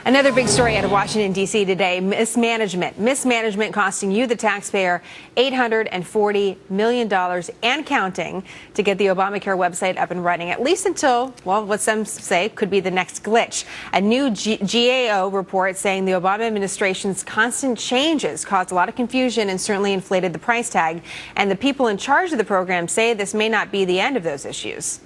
Another big story out of Washington, D.C. today, mismanagement. Mismanagement costing you, the taxpayer, $840 million and counting to get the Obamacare website up and running, at least until, well, what some say could be the next glitch. A new GAO report saying the Obama administration's constant changes caused a lot of confusion and certainly inflated the price tag. And the people in charge of the program say this may not be the end of those issues.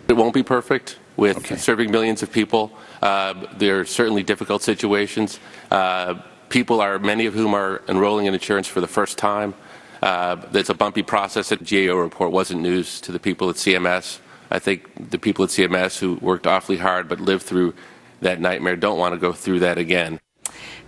It won't be perfect with serving millions of people. There are certainly difficult situations. Many of whom are enrolling in insurance for the first time. It's a bumpy process. The GAO report wasn't news to the people at CMS. I think the people at CMS who worked awfully hard but lived through that nightmare don't want to go through that again.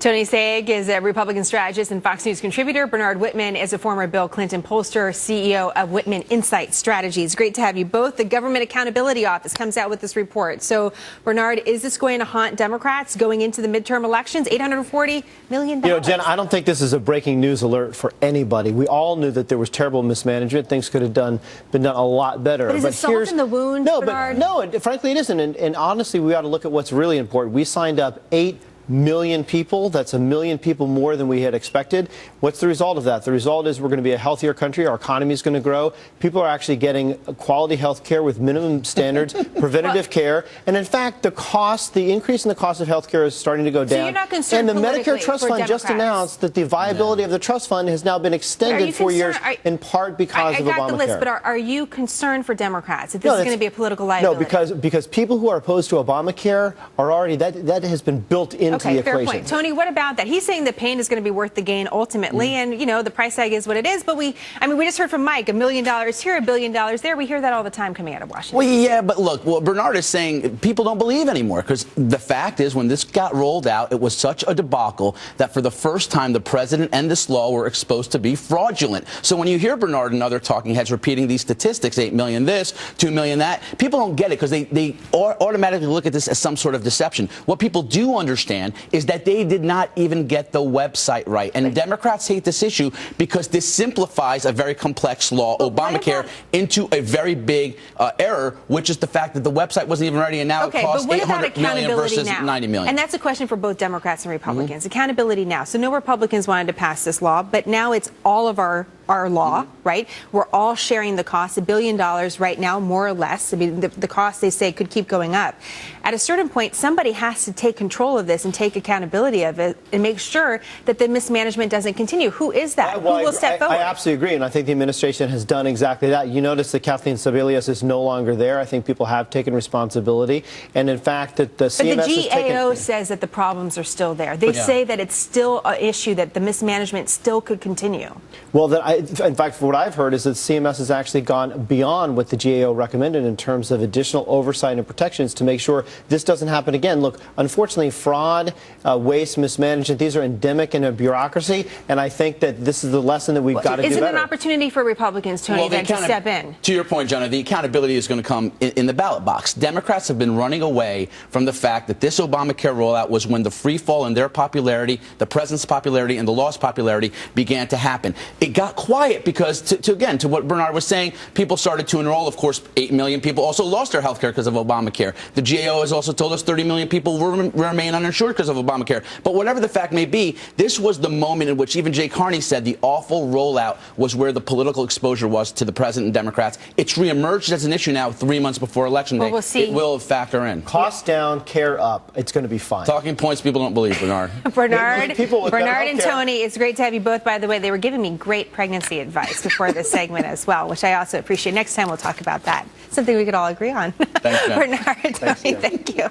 Tony Saig is a Republican strategist and Fox News contributor. Bernard Whitman is a former Bill Clinton pollster, CEO of Whitman Insight Strategies. Great to have you both. The Government Accountability Office comes out with this report. So, Bernard, is this going to haunt Democrats going into the midterm elections? $840 million. You know, Jen, I don't think this is a breaking news alert for anybody. We all knew that there was terrible mismanagement. Things could have been done a lot better. But is it salt in the wound, Bernard? No, frankly, it isn't. And honestly, we ought to look at what's really important. We signed up 8 million people. That's 1 million people more than we had expected. What's the result of that? The result is we're going to be a healthier country. Our economy is going to grow. People are actually getting quality health care with minimum standards, preventative care. And in fact, the increase in the cost of health care is starting to go down. So you're not concerned and the Medicare Trust Fund just announced that the viability of the trust fund has now been extended 4 years, in part because of Obamacare. I got the list, but are you concerned for Democrats that this is going to be a political liability? No, because people who are opposed to Obamacare are already, that has been built into the equation. Fair point. Tony, what about that? He's saying the pain is going to be worth the gain ultimately, and, you know, the price tag is what it is. But we just heard from Mike, $1 million here, $1 billion there. We hear that all the time coming out of Washington. Well, yeah, but look, what Bernard is saying, people don't believe anymore, because the fact is when this got rolled out, it was such a debacle that for the first time the president and this law were exposed to be fraudulent. So when you hear Bernard and other talking heads repeating these statistics, 8 million this, 2 million that, people don't get it because they automatically look at this as some sort of deception. What people do understand is that they did not even get the website right. And Democrats hate this issue because this simplifies a very complex law, Obamacare, into a very big error, which is the fact that the website wasn't even ready, and now it costs $800 million versus $90 million. And that's a question for both Democrats and Republicans. Accountability now. So no Republicans wanted to pass this law, but now it's all of our law, right? We're all sharing the cost, $1 billion right now, more or less. I mean, the cost, they say, could keep going up. At a certain point, somebody has to take control of this and take accountability of it and make sure that the mismanagement doesn't continue. Who is that? Who will step forward? I absolutely agree, and I think the administration has done exactly that. You notice that Kathleen Sebelius is no longer there. I think people have taken responsibility, and in fact, that the CMS But the GAO says that the problems are still there. They say that it's still an issue, that the mismanagement still could continue. Well, in fact, what I've heard is that CMS has actually gone beyond what the GAO recommended in terms of additional oversight and protections to make sure this doesn't happen again. Look, unfortunately, fraud, waste, mismanagement, these are endemic in a bureaucracy, and I think that this is the lesson that we've got to do better. Isn't it an opportunity for Republicans, Tony, then to step in? To your point, Jenna, the accountability is going to come in the ballot box. Democrats have been running away from the fact that this Obamacare rollout was when the free fall in their popularity, the president's popularity, and the law's popularity began to happen. It got quiet because, to what Bernard was saying, people started to enroll. Of course, 8 million people also lost their health care because of Obamacare. The GAO has also told us 30 million people will remain uninsured because of Obamacare. But whatever the fact may be, this was the moment in which even Jay Carney said the awful rollout was where the political exposure was to the president and Democrats. It's reemerged as an issue now 3 months before Election Day. Well, we'll see. It will factor in. Cost down, care up. It's going to be fine. Talking points people don't believe, Bernard. Bernard and Tony, it's great to have you both, by the way. They were giving me great pregnancy advice before this segment as well, which I also appreciate. Next time we'll talk about that. Something we could all agree on. Thanks, Jen. Bernard, Tony, thank you.